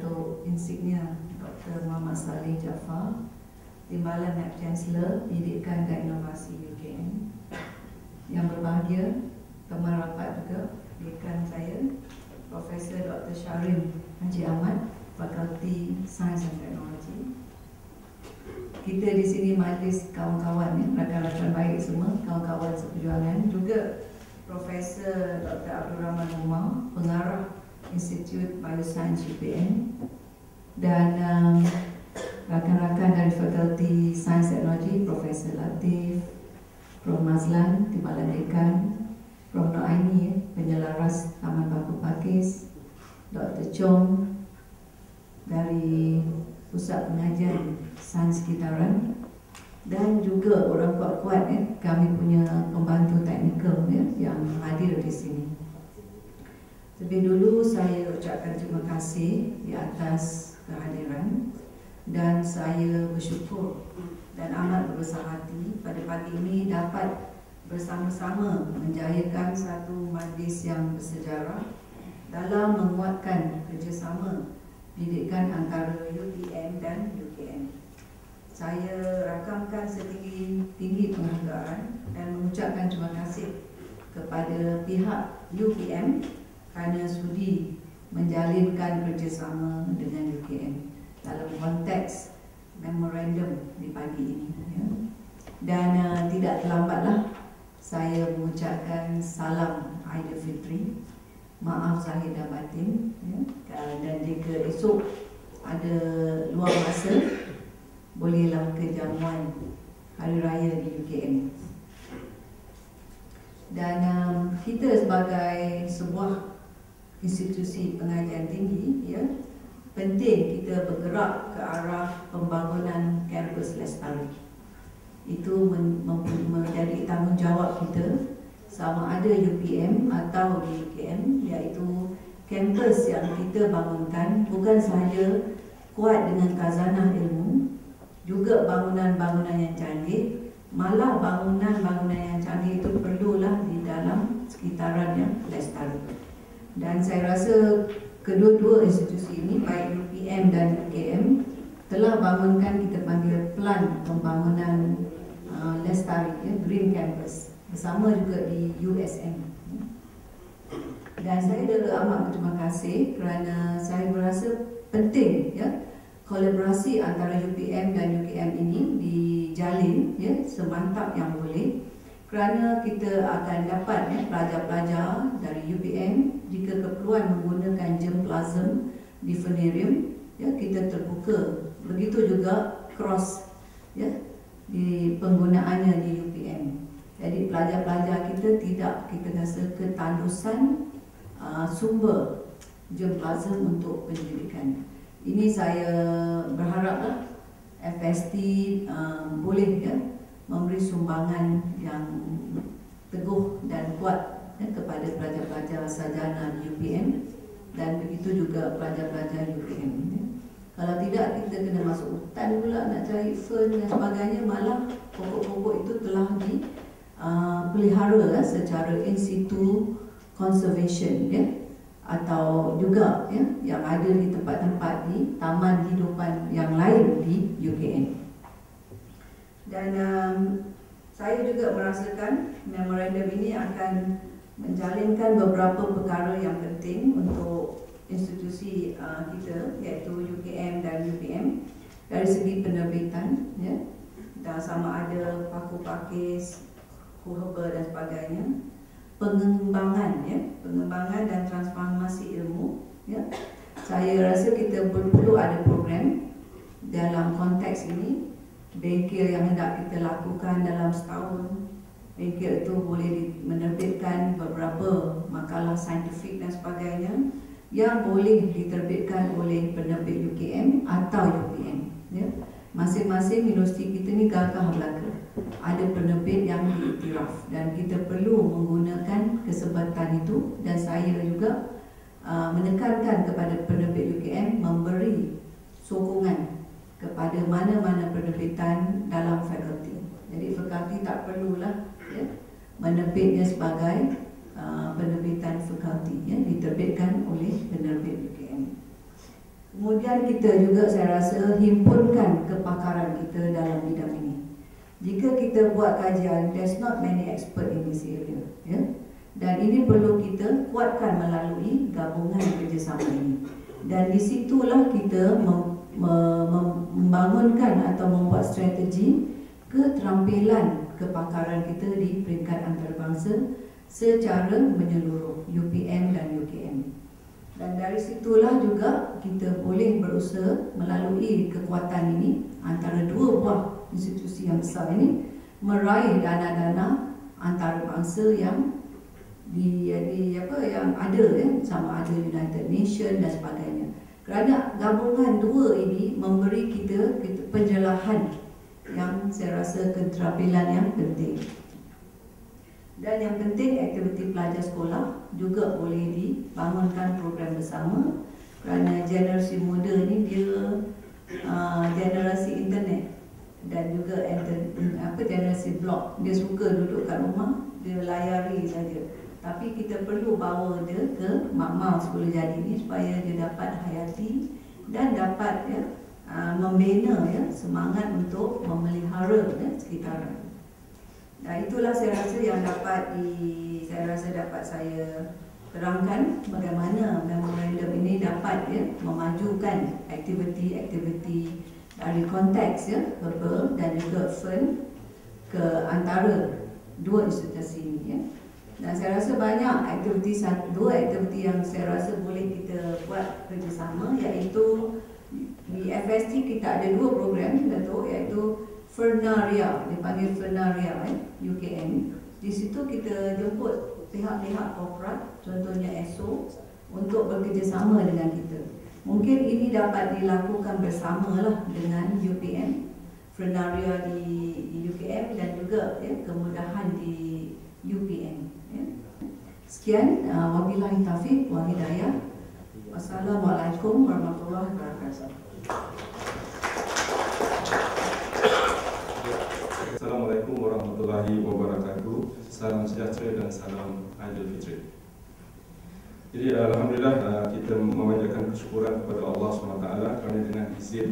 Datuk Insignia Dr. Muhammad Saleh Jaafar, Timbalan Naib Chancellor Pendidikan dan Inovasi UKM. Yang berbahagia, teman rapat juga dekan saya, Profesor Dr. Syarim Haji Ahmad, Fakulti Sains dan Teknologi. Kita di sini majlis kawan-kawan, rakan-rakan baik semua, kawan-kawan seperjuangan, juga Profesor Dr. Abdul Rahman Umar, pengarah Institut Bioscience UPN, dan rakan-rakan dari Fakulti Sains Teknologi, Profesor Latif, Prof. Mazlan, Timbalan Dekan, Prof. Nur Aini, Penyelaras Taman Batu Pakis, Dr. Chong dari Pusat Pengajian Sains Sekitaran, dan juga orang kuat-kuat kami punya pembantu teknikal yang hadir di sini. Terlebih dulu saya ucapkan terima kasih di atas kehadiran, dan saya bersyukur dan amat berbesar hati pada pagi ini dapat bersama-sama menjayakan satu majlis yang bersejarah dalam menguatkan kerjasama pendidikan antara UPM dan UKM. Saya rakamkan setinggi-tinggi penghargaan dan mengucapkan terima kasih kepada pihak UPM kerana sudi menjalinkan kerjasama dengan UKM dalam konteks memorandum di pagi ini. Dan tidak terlambatlah saya mengucapkan salam Aidilfitri, maaf zahir dan batin, dan jika esok ada luang masa, bolehlah ke jamuan Hari Raya di UKM. Dan kita sebagai sebuah institusi pengajian tinggi, penting kita bergerak ke arah pembangunan kampus lestari. Itu menjadi tanggungjawab kita sama ada UPM atau di UKM, iaitu kampus yang kita bangunkan bukan sahaja kuat dengan khazanah ilmu, juga bangunan-bangunan yang canggih, malah bangunan-bangunan yang canggih itu perlulah di dalam sekitaran yang lestari. Dan saya rasa kedua-dua institusi ini, baik UPM dan UKM, telah bangunkan kita panggil plan pembangunan lestari, Green Campus, bersama juga di USM. Dan saya amat berterima kasih kerana saya berasa penting kolaborasi antara UPM dan UKM ini dijalin semantap yang boleh, kerana kita akan dapat pelajar-pelajar dari UPM, jika keperluan menggunakan germplasm di Venerium, kita terbuka. Begitu juga cross di penggunaannya di UPM. Jadi pelajar-pelajar kita tidak kita rasa ketandusan sumber germplasm untuk pendidikan. Ini saya berharaplah FST boleh memberi sumbangan yang teguh dan kuat kepada pelajar-pelajar sarjana di UPM, dan begitu juga pelajar-pelajar UPM. Kalau tidak, kita kena masuk hutan pula nak cari fern dan sebagainya, malah pokok-pokok itu telah dipelihara secara in situ conservation atau juga yang ada di tempat-tempat di taman hidupan yang lain di UKM. Dan saya juga merasakan memorandum ini akan menjalinkan beberapa perkara yang penting untuk institusi kita, iaitu UKM dan UPM, dari segi penerbitan, dan sama ada paku pakis, herba dan sebagainya, pengembangan dan transformasi ilmu. Saya rasa kita perlu ada program dalam konteks ini. Bengkel yang hendak kita lakukan dalam setahun, bengkel itu boleh menerbitkan beberapa makalah saintifik dan sebagainya yang boleh diterbitkan oleh penerbit UKM atau UPM. Masing-masing universiti kita ni gagah belaka, ada penerbit yang diiktiraf, dan kita perlu menggunakan kesempatan itu. Dan saya juga menekankan kepada penerbit UKM memberi sokongan kepada mana-mana penerbitan dalam fakulti. Jadi fakulti tak perlulah menerbitnya sebagai penerbitan fakulti, diterbitkan oleh penerbit UKM. Kemudian kita juga saya rasa himpunkan kepakaran kita dalam bidang ini. Jika kita buat kajian, there's not many expert in this area, ya. Dan ini perlu kita kuatkan melalui gabungan kerjasama ini. Dan disitulah kita membangunkan atau membuat strategi keterampilan kepakaran kita di peringkat antarabangsa secara menyeluruh, UPM dan UKM. Dan dari situlah juga kita boleh berusaha melalui kekuatan ini antara dua buah institusi yang besar ini meraih dana-dana antarabangsa yang yang ada, ya, sama ada United Nations dan sebagainya. Kerana gabungan dua ini memberi kita penjelahan yang saya rasa keterampilan yang penting. Dan yang penting, aktiviti pelajar sekolah juga boleh dibangunkan program bersama, kerana generasi muda ni dia generasi internet dan juga generasi blog. Dia suka duduk kat rumah, dia layari saja. Tapi kita perlu bawa dia ke mak-mak sekolah jadi ni supaya dia dapat hayati dan dapat, ya, membina, ya, semangat untuk memelihara, ya, sekitaran. Nah, itulah saya rasa yang dapat saya terangkan bagaimana memorandum ini dapat, ya, memajukan aktiviti-aktiviti dari konteks, ya, verbal dan juga firm ke antara dua institusi ini, ya. Dan saya rasa banyak dua aktiviti yang saya rasa boleh kita buat kerjasama, iaitu di FST kita ada dua program, Dato', iaitu Fernaria, dipanggil Fernaria, UKM. Di situ kita jemput pihak-pihak korporat, contohnya ESO, untuk bekerjasama dengan kita. Mungkin ini dapat dilakukan bersamalah dengan UPM, Fernaria di UKM dan juga, ya, kemudahan di UPM. Ya. Sekian, wabillahi taufiq wal hidayah. Wassalamualaikum warahmatullahi wabarakatuh. Assalamualaikum warahmatullahi wabarakatuh. Salam sejahtera dan salam Aidilfitri. Jadi alhamdulillah kita memanjatkan kesyukuran kepada Allah SWT kerana dengan izin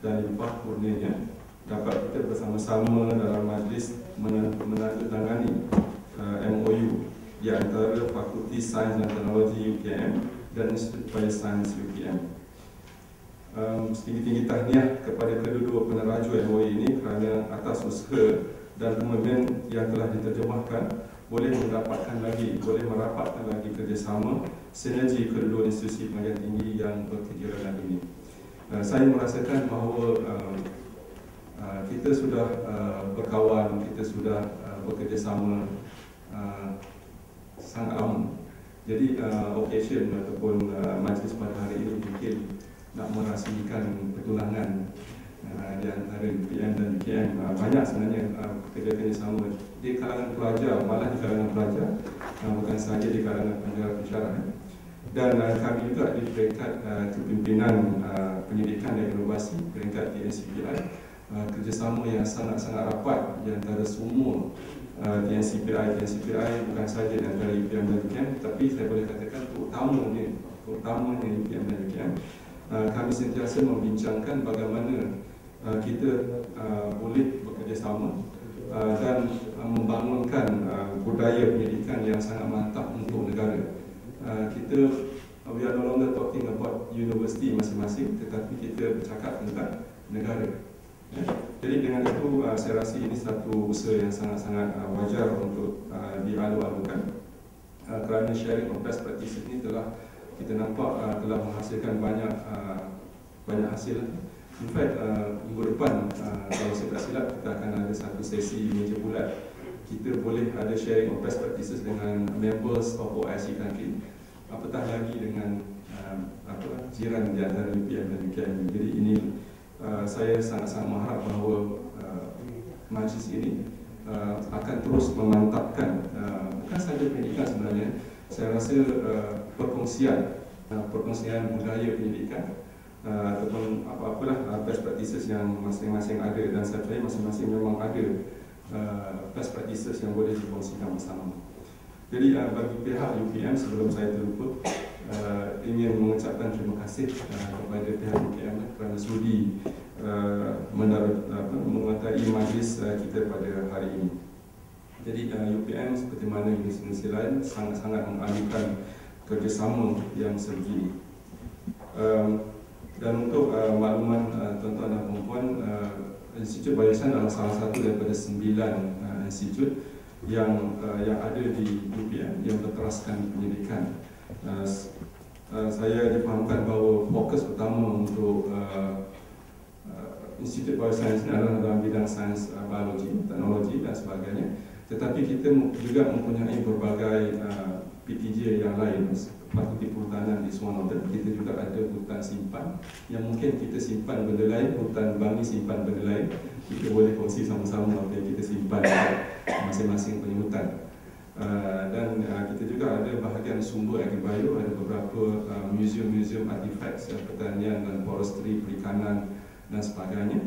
dan limpah kurnianya dapat kita bersama-sama dalam majlis menandatangani MOU di antara Fakulti Sains dan Teknologi UKM dan Institut Biosains UKM. Setinggi-tinggi tahniah kepada kedua-dua peneraju MOU ini kerana atas usaha dan komitmen yang telah diterjemahkan boleh mendapatkan lagi, boleh merapatkan lagi kerjasama sinergi kedua institusi pengajian tinggi yang berkejiran ini. Saya merasakan bahawa kita sudah berkawan, kita sudah bekerjasama sangat lama. Jadi occasion ataupun majlis pada hari ini mungkin nak merasmikan pertunangan di antara UPM dan UKM. Banyak sebenarnya kerja-kerjasama di kalangan pelajar, malah di kalangan pelajar, bukan sahaja di kalangan pensyarah. Dan kami juga di peringkat kepimpinan pendidikan dan inovasi, peringkat TNCPI, kerjasama yang sangat-sangat rapat di antara semua TNCPI bukan sahaja di antara UPM dan UKM, tapi saya boleh katakan terutamanya UPM dan UKM. Kami sentiasa membincangkan bagaimana kita boleh bekerjasama dan membangunkan budaya pendidikan yang sangat mantap untuk negara. We are no longer talking about universiti masing-masing, tetapi kita bercakap tentang negara. Jadi dengan itu saya rasa ini satu usaha yang sangat-sangat wajar untuk dialu-alukan kerana sharing of best practices ini telah kita nampak telah menghasilkan banyak hasil. In fact, minggu depan kalau saya tak silap kita akan ada satu sesi meja bulat. Kita boleh ada sharing of best practices dengan members of OIC country, apatah lagi dengan jiran di antara UPM dan UKM. Jadi ini saya sangat-sangat mengharap bahawa majlis ini akan terus memantapkan bukan sahaja pendidikan sebenarnya. Saya rasa perkongsian budaya pendidikan ataupun apa-apalah best practices yang masing-masing ada, dan saya percaya masing-masing memang ada best practices yang boleh dikongsikan bersama. Jadi bagi pihak UPM, sebelum saya terlupa, ingin mengucapkan terima kasih kepada pihak UKM kerana sudi menguatai majlis kita pada hari ini. Jadi UPM seperti mana universiti lain sangat-sangat mengalukan kerjasama yang sebegini. Dan untuk makluman tuan-tuan dan puan-puan, Institut Barisan adalah salah satu daripada 9 institut yang ada di UPM yang berteraskan pendidikan. Saya difahamkan bahawa fokus utama untuk Institut Barisan ini adalah dalam bidang sains biologi, teknologi dan sebagainya. Tetapi kita juga mempunyai berbagai PTJ yang lain. Fakulti Perhutanan is one of them. Kita juga ada hutan simpan yang mungkin kita simpan benda lain, hutan bangi simpan benda lain. Kita boleh kongsi sama-sama apa yang kita simpan masing-masing punya hutan. Dan kita juga ada bahagian sumber agribio, ada beberapa museum-museum artifaks pertanian dan forestry, perikanan dan sebagainya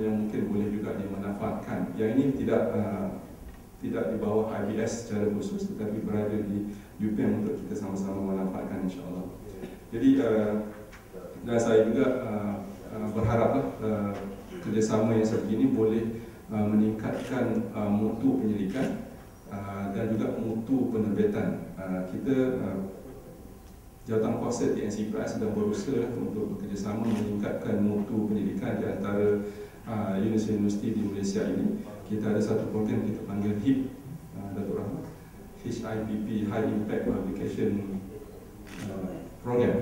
yang mungkin boleh juga dimanfaatkan. Yang ini tidak di bawah IBS secara khusus, tetapi berada di UPM untuk kita sama-sama manfaatkan, insya-Allah. Jadi dan saya juga berharap kerjasama yang seperti ini boleh meningkatkan mutu penyelidikan dan juga mutu penerbitan. Kita Jawatankuasa TNC Press sedang berusaha untuk bekerjasama meningkatkan mutu pendidikan di antara universiti di Malaysia ini. Kita ada satu program kita panggil HIP, Datuk Rahmat, HIPP, High Impact Publication Program.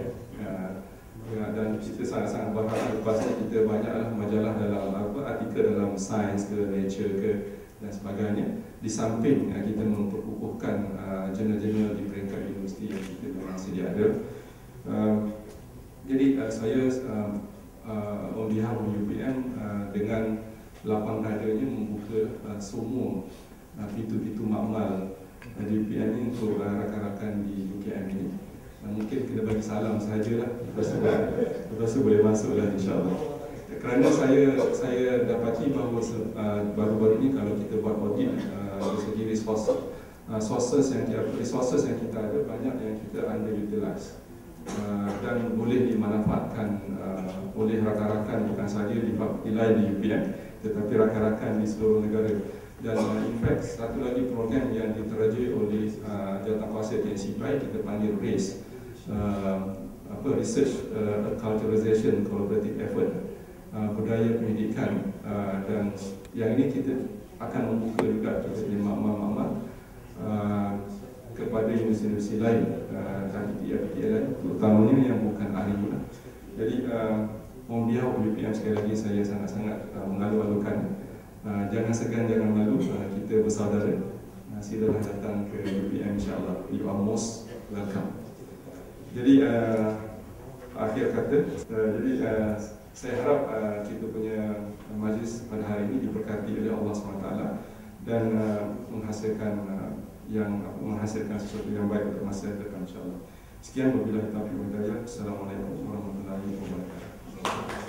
Dan kita sangat-sangat berharap lepas ini kita banyaklah majalah dalam artikel dalam Science ke Nature ke dan sebagainya. Di samping kita memperkukuhkan jurnal-jurnal di peringkat universiti yang kita memang sedia ada. Jadi saya on behalf of UPM dengan lapang dadanya membuka semua pintu-pintu makmal di UPM ini untuk rakan-rakan di UKM ini. Mungkin kita bagi salam sahajalah, lepas tu boleh masuklah, insya-Allah. Kerana saya dapati bahawa baru-baru ini kalau kita buat audit dari segi resources yang kita ada, banyak yang kita underutilize dan boleh dimanfaatkan oleh rakan-rakan bukan sahaja di fakulti lain di UPM, tetapi rakan-rakan di seluruh negara. Dan in fact, satu lagi program yang diterajai oleh Jawatankuasa TNC Press kita panggil RACE, Research Culturalization Collaborative Effort, budaya pendidikan, dan yang ini kita akan membuka juga kita punya makmal-makmal kepada universiti lain dan ITF lain, terutamanya yang bukan ahli. Jadi on behalf of UPM sekali lagi saya sangat-sangat mengalu-alukan, jangan segan, jangan malu, kita bersaudara. Silalah datang ke UPM, insya-Allah. You are most welcome. Jadi akhir kata, saya harap kita punya majlis pada hari ini diberkati oleh Allah SWT dan menghasilkan sesuatu yang baik untuk masa depan, insya-Allah. Sekian, wabillahi taufiq wal hidayah. Assalamualaikum warahmatullahi wabarakatuh.